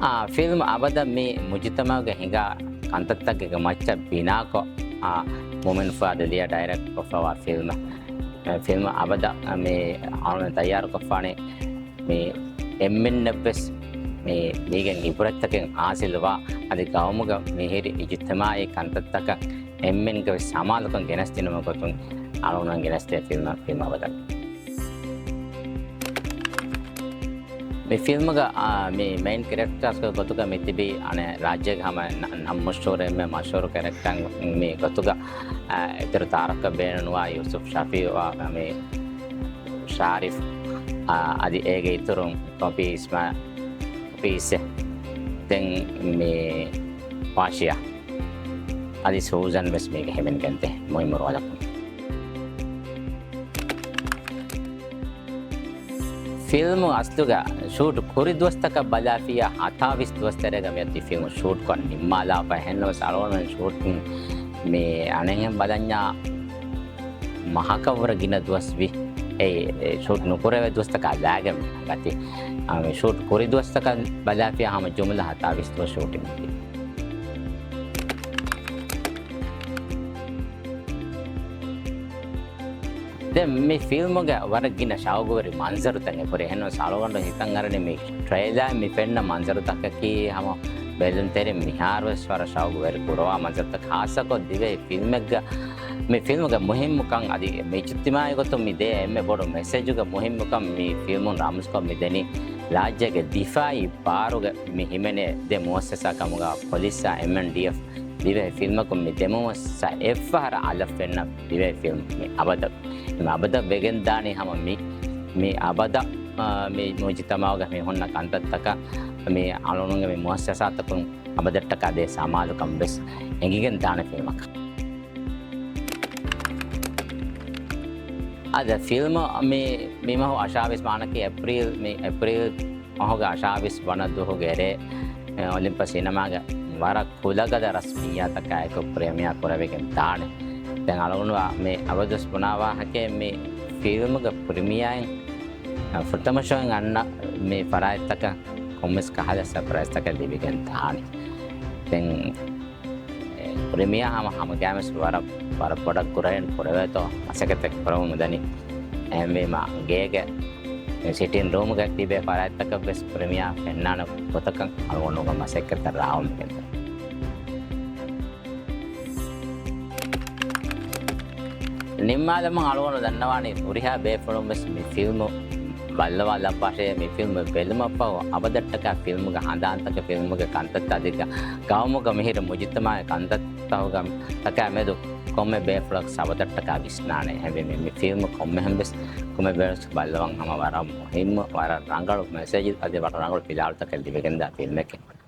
film අබද මේ මුජිතමගේ හිඟා කන්තත්තගේ මච්ච බිනාකො මොමෙන් ෆාදලිය ඩයිරෙක්ට් කොෆවා film අබද මේ ආන තයාර කොෆානේ මේ එම්මෙන් නැබ්බස් මේ මේගෙන් ඉපරත්තකෙන් ආසිල්වා අධි ගවමුග මෙහෙරි ඉජිත්තමා ඒ කන්තත්තක එම්මෙන්ගේ සමාලකන් ගෙනස් දිනම කොතුන් අලුණන් ගෙනස්තේ ෆිල්ම් අබද මේ ෆිල්ම්ග මේ මේන් කැරක්ටර්ස් ගොතුක මෙතිබි අනේ රාජ්‍යග හැම නම්මස්ටෝරේ මේ මෂෝර කැරක්ටර් මේ ගොතුක ඉතර තාරක බේනනුවා යුසුෆ් ෂෆී මේ ශාරිෆ් අදි ඒගේ ඉතුරුන් කොපි ඉස්මා පීසේ දැන් මේ පාෂියා අදි සූසන් බස් මේක හැමෙන් කන්තේ මොයි මොරවලක් ෆිල්ම් අස්තුග ෂූට් කුරි දොස්තක බලාෆියා හතාවිස් දොස්තරග මෙති ෆිල්ම් ෂූට් කොන් නිම්මාලා පහෙන්නව සලවන ෂූට් මේ අනෙන් බලඤ්ඤා මහකවර ගින දොස්වි ඒ ෂූට් නුකරව දොස්තක අලාගම ගති මේ ෂූට් කුරි දොස්තක බලාෆියා හැම ජුමලා හතාවිස් දොස් ෂූටින් දැන් මේ ෆිල්ම් එක වරගින ශාවගවරි මන්සරු තන්නේ පොරේ හෙන්න සලවන්න හිතන් අරනේ මේ ට්‍රේලර් මේ පෙන්න මන්සරු තක කී හැම බෙලන් තෙරේ මිහාරවස් වර ශාවගවරි පුරවා මන්සර තක ආසකො දිවේ ෆිල්ම් එක මේ ෆිල්ම් එක මුහිම්මුකම් අදි මේ චිත්තිමාය ගොත මේ දෙ එම්මේ බොඩ මෙසේජ් එක මුහිම්මුකම් මේ ෆිල්ම් උන් රාමස්කො මේ දෙනි රාජ්‍යගේ දිෆායි පාරුග මේ හිමනේ දෙ මොස්සසා කමුගා පොලිසා MNDF දිවේ ෆිල්ම් එක මේ දෙමොස්ස එෆ්හර අලෆෙන්න දිවේ ෆිල්ම් මේ අබද අබද බෙගෙන් දානේ හැම මේ අබද මේ මොජිතමාවග මේ හොන්න කන්තත්තක මේ අලුණුගේ මේ මොස්සසාතකුන් අබදට්ටක දේ සමාලුකම් බස් එංගිගෙන් දාන ෆිල්මක් අද ෆිල්ම මේ මහ ආශාවිස් මානක ඒප්‍රිල් මහෝග ආශාවිස් වන දුහ ගෙරේ ඔලිම්පස් සිනමාග වරක් කුලගද රස්මියා තකයක ප්‍රේමියා කරවෙගෙන් දානේ දැන් අලගුණවා මේ අවදස් පුනාවා හකේ මේ ෆිල්ම්ග ප්‍රීමියර් ප්‍රථම ෂෝෙන් අන්න මේ පරායත්තක කොමස් කහල සර්ප්‍රයිස් තක දෙවිගෙන් තානි දැන් ප්‍රීමියර් හැම ගෑමස් වර පොඩක් කරෙන් පොරවතෝ අසකතක් ප්‍රවුම දනි මේ මා ගේග සිටින් රූම් එකක් තිබේ පරායත්තක බස් ප්‍රීමියර් පෙන්නාන පොතක අලගුණෝග මසෙක්කත රාවුම් කෙන්ද නිම්මාදම අලුවන දන්නවානේ උරිහා බේෆුණුම් මේ ෆිල්ම් බල්ලවා ලම්පාෂේ මේ ෆිල්ම් බෙල්මපව අබදට්ටක ෆිල්ම්ග හඳාන්තක ෆිල්ම්ග කන්තත් අධික ගවමුග මෙහිර මුජිත්තමය කන්තත්තවග තක ඇමෙදු කොම්ම බේෆලක් සබදට්ටක විස්නානේ හැබැයි මේ ෆිල්ම් කොම්ම හැම්බස් කොම්ම බේස් බල්ලවන් හැම වරම් හිම්ම වර රංගලු මෙසේජ් අධි වට රංගලු පිලාල්තක දිවෙගෙන්දා ෆිල්ම් එකේ